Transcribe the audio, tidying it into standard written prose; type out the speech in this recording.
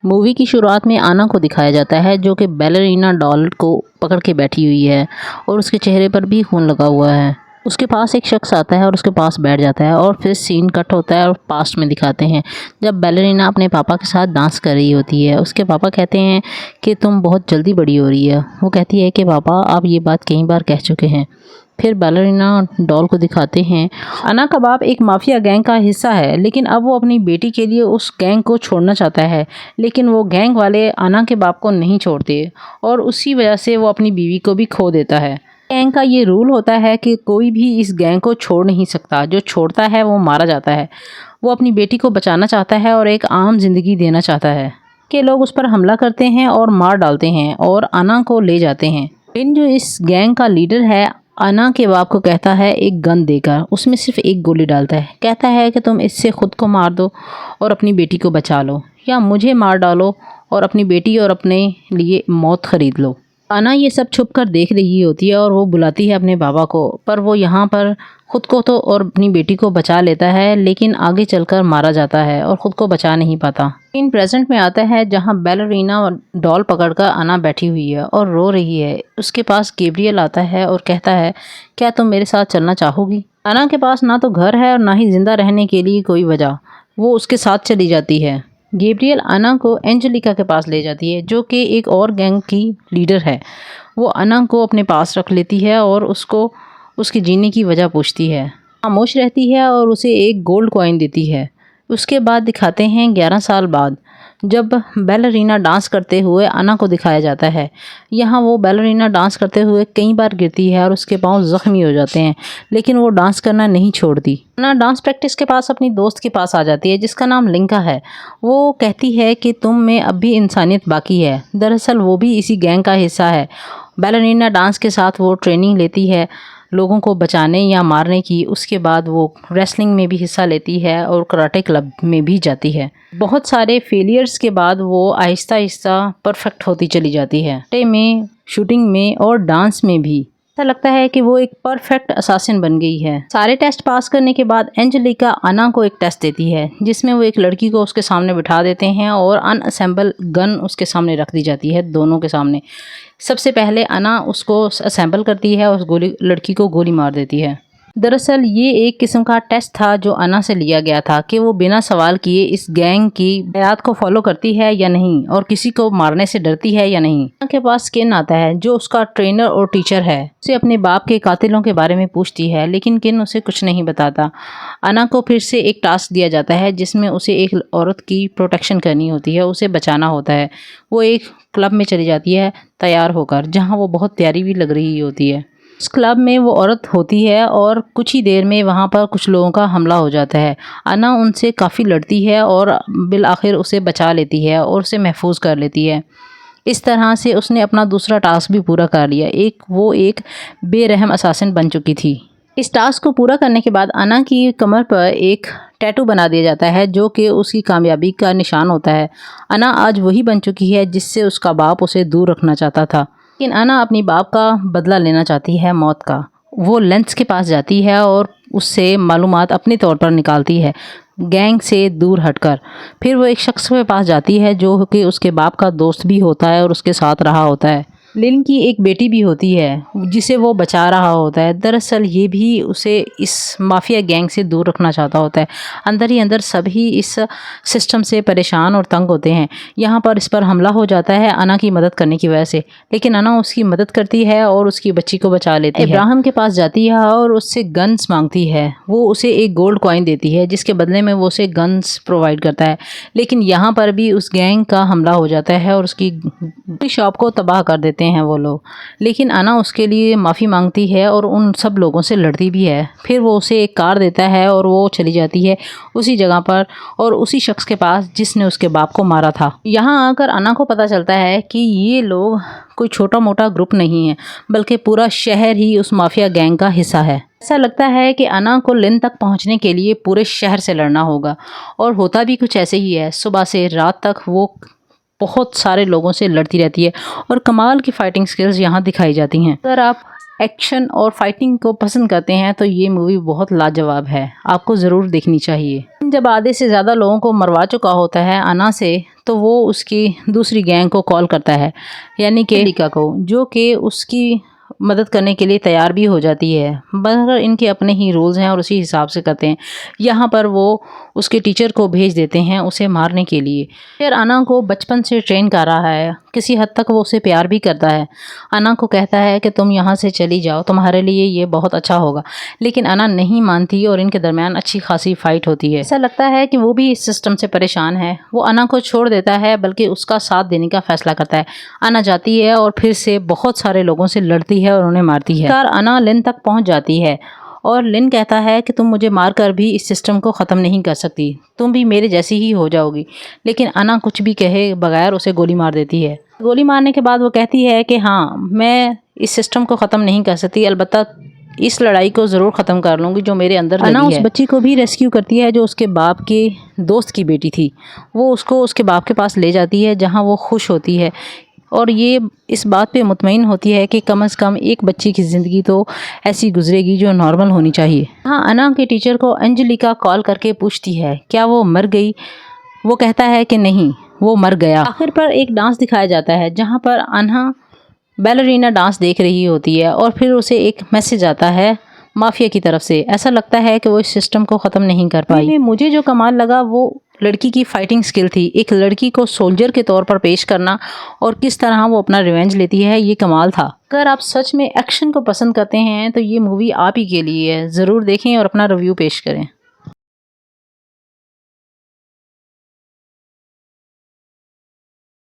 Movie की शुरुआत में आना को दिखाया जाता है जो कि बैलरीना डॉल को पकड़ के बैठी हुई है और उसके चेहरे पर भी खून लगा हुआ है। उसके पास एक शख्स आता है और उसके पास बैठ जाता है और फिर सीन कट होता है और पास्ट में दिखाते हैं जब बैलरीना अपने पापा के साथ डांस कर रही होती है। उसके पापा कहते हैं कि तुम बहुत जल्दी बड़ी हो रही है। वो कहती है कि पापा आप ये बात कई बार कह चुके हैं। फिर बैलरीना डॉल को दिखाते हैं। अना का बाप एक माफिया गैंग का हिस्सा है, लेकिन अब वो अपनी बेटी के लिए उस गैंग को छोड़ना चाहता है, लेकिन वो गैंग वाले अना के बाप को नहीं छोड़ते और उसी वजह से वो अपनी बीवी को भी खो देता है। गैंग का ये रूल होता है कि कोई भी इस गैंग को छोड़ नहीं सकता, जो छोड़ता है वो मारा जाता है। वो अपनी बेटी को बचाना चाहता है और एक आम जिंदगी देना चाहता है कि लोग उस पर हमला करते हैं और मार डालते हैं और अना को ले जाते हैं। इन जो इस गैंग का लीडर है अना के बाप को कहता है एक गन देकर, उसमें सिर्फ एक गोली डालता है। कहता है कि तुम इससे खुद को मार दो और अपनी बेटी को बचा लो, या मुझे मार डालो और अपनी बेटी और अपने लिए मौत खरीद लो। अना ये सब छुप कर देख रही होती है और वो बुलाती है अपने बाबा को, पर वो यहाँ पर खुद को तो और अपनी बेटी को बचा लेता है, लेकिन आगे चलकर मारा जाता है और ख़ुद को बचा नहीं पाता। इन प्रेजेंट में आता है जहाँ बैलरीना डॉल पकड़कर अना बैठी हुई है और रो रही है। उसके पास गैब्रियल आता है और कहता है क्या तुम मेरे साथ चलना चाहोगी। अना के पास ना तो घर है और ना ही जिंदा रहने के लिए कोई वजह। वो उसके साथ चली जाती है। गैब्रियल अना को एंजेलिका के पास ले जाती है जो कि एक और गैंग की लीडर है। वो अना को अपने पास रख लेती है और उसको उसके जीने की वजह पूछती है। खामोश रहती है और उसे एक गोल्ड कॉइन देती है। उसके बाद दिखाते हैं 11 साल बाद, जब बैलरीना डांस करते हुए अना को दिखाया जाता है। यहाँ वो बैलरीना डांस करते हुए कई बार गिरती है और उसके पाँव ज़ख्मी हो जाते हैं, लेकिन वो डांस करना नहीं छोड़ती। अना डांस प्रैक्टिस के पास अपनी दोस्त के पास आ जाती है जिसका नाम लिंका है। वो कहती है कि तुम में अब भी इंसानियत बाकी है। दरअसल वो भी इसी गैंग का हिस्सा है। बैलरीना डांस के साथ वो ट्रेनिंग लेती है लोगों को बचाने या मारने की। उसके बाद वो रेसलिंग में भी हिस्सा लेती है और कराटे क्लब में भी जाती है। बहुत सारे फेलियर्स के बाद वो आहिस्ता आहिस्ता परफेक्ट होती चली जाती है। कराटे में, शूटिंग में और डांस में भी ऐसा लगता है कि वो एक परफेक्ट असासिन बन गई है। सारे टेस्ट पास करने के बाद एंजेलिका अना को एक टेस्ट देती है जिसमें वो एक लड़की को उसके सामने बिठा देते हैं और अनअसेंबल गन उसके सामने रख दी जाती है, दोनों के सामने। सबसे पहले अना उसको असेंबल करती है और उस लड़की को गोली मार देती है। दरअसल ये एक किस्म का टेस्ट था जो अना से लिया गया था कि वो बिना सवाल किए इस गैंग की हदायत को फॉलो करती है या नहीं और किसी को मारने से डरती है या नहीं। अना के पास किन आता है जो उसका ट्रेनर और टीचर है। उसे अपने बाप के कातिलों के बारे में पूछती है, लेकिन किन उसे कुछ नहीं बताता। अना को फिर से एक टास्क दिया जाता है जिसमें उसे एक औरत की प्रोटेक्शन करनी होती है, उसे बचाना होता है। वो एक क्लब में चली जाती है तैयार होकर, जहाँ वो बहुत प्यारी भी लग रही होती है। उस क्लब में वो औरत होती है और कुछ ही देर में वहाँ पर कुछ लोगों का हमला हो जाता है। अना उनसे काफ़ी लड़ती है और बिल आखिर उसे बचा लेती है और उसे महफूज कर लेती है। इस तरह से उसने अपना दूसरा टास्क भी पूरा कर लिया। वो एक बेरहम असासिन बन चुकी थी। इस टास्क को पूरा करने के बाद अना की कमर पर एक टैटू बना दिया जाता है जो कि उसकी कामयाबी का निशान होता है। अना आज वही बन चुकी है जिससे उसका बाप उसे दूर रखना चाहता था। लेकिन अना अपनी बाप का बदला लेना चाहती है मौत का। वो लेंस के पास जाती है और उससे मालूमात अपने तौर पर निकालती है गैंग से दूर हटकर। फिर वो एक शख्स के पास जाती है जो कि उसके बाप का दोस्त भी होता है और उसके साथ रहा होता है। लिन की एक बेटी भी होती है जिसे वो बचा रहा होता है। दरअसल ये भी उसे इस माफिया गैंग से दूर रखना चाहता होता है। अंदर ही अंदर सभी इस सिस्टम से परेशान और तंग होते हैं। यहाँ पर इस पर हमला हो जाता है अना की मदद करने की वजह से, लेकिन अना उसकी मदद करती है और उसकी बच्ची को बचा लेती है। इब्राहिम के पास जाती है और उससे गन्स मांगती है। वो उसे एक गोल्ड कॉइन देती है जिसके बदले में वो उसे गन्स प्रोवाइड करता है। लेकिन यहाँ पर भी उस गैंग का हमला हो जाता है और उसकी शॉप को तबाह कर देते हैं वो लोग। लेकिन अना उसके लिए माफ़ी मांगती है और उन सब लोगों से लड़ती भी है। फिर वो उसे एक कार देता है और वो चली जाती है उसी जगह पर और उसी शख्स के पास जिसने उसके बाप को मारा था। यहाँ आकर अना को पता चलता है कि ये लोग कोई छोटा मोटा ग्रुप नहीं है, बल्कि पूरा शहर ही उस माफिया गैंग का हिस्सा है। ऐसा लगता है कि अना को लिन तक पहुंचने के लिए पूरे शहर से लड़ना होगा, और होता भी कुछ ऐसे ही है। सुबह से रात तक वो बहुत सारे लोगों से लड़ती रहती है और कमाल की फाइटिंग स्किल्स यहाँ दिखाई जाती हैं। अगर आप एक्शन और फाइटिंग को पसंद करते हैं तो ये मूवी बहुत लाजवाब है, आपको ज़रूर देखनी चाहिए। जब आधे से ज़्यादा लोगों को मरवा चुका होता है अना से, तो वो उसकी दूसरी गैंग को कॉल करता है, यानी कि लिका को, जो कि उसकी मदद करने के लिए तैयार भी हो जाती है, मगर इनके अपने ही रूल्स हैं और उसी हिसाब से करते हैं। यहाँ पर वो उसके टीचर को भेज देते हैं उसे मारने के लिए। फिर अना को बचपन से ट्रेन कर रहा है, किसी हद तक वो उसे प्यार भी करता है। अना को कहता है कि तुम यहाँ से चली जाओ, तुम्हारे लिए ये बहुत अच्छा होगा, लेकिन अना नहीं मानती और इनके दरमियान अच्छी खासी फाइट होती है। ऐसा लगता है कि वो भी इस सिस्टम से परेशान है। वो अना को छोड़ देता है, बल्कि उसका साथ देने का फैसला करता है। अना जाती है और फिर से बहुत सारे लोगों से लड़ती है और उन्हें मारती है। अना लिन तक पहुंच जाती है और लिन कहता है कि तुम मुझे मारकर भी इस सिस्टम को ख़त्म नहीं कर सकती, तुम भी मेरे जैसी ही हो जाओगी। लेकिन अना कुछ भी कहे बगैर उसे गोली मार देती है। गोली मारने के बाद वो कहती है कि हाँ, मैं इस सिस्टम को ख़त्म नहीं कर सकती, अलबत्ता इस लड़ाई को ज़रूर ख़त्म कर लूँगी जो मेरे अंदर लगी है। अना उस बच्ची को भी रेस्क्यू करती है जो उसके बाप के दोस्त की बेटी थी। वो उसको उसके बाप के पास ले जाती है, जहाँ वो खुश होती है और ये इस बात पे मुतमईन होती है कि कम से कम एक बच्ची की ज़िंदगी तो ऐसी गुजरेगी जो नॉर्मल होनी चाहिए। हाँ, अना के टीचर को अंजलिका कॉल करके पूछती है क्या वो मर गई। वो कहता है कि नहीं, वो मर गया। आखिर पर एक डांस दिखाया जाता है जहाँ पर अना बैलरीना डांस देख रही होती है और फिर उसे एक मैसेज आता है माफिया की तरफ से। ऐसा लगता है कि वो इस सिस्टम को ख़त्म नहीं कर पाई। मुझे जो कमाल लगा वो लड़की की फाइटिंग स्किल थी। एक लड़की को सोल्जर के तौर पर पेश करना और किस तरह वो अपना रिवेंज लेती है, ये कमाल था। अगर आप सच में एक्शन को पसंद करते हैं तो ये मूवी आप ही के लिए है। ज़रूर देखें और अपना रिव्यू पेश करें।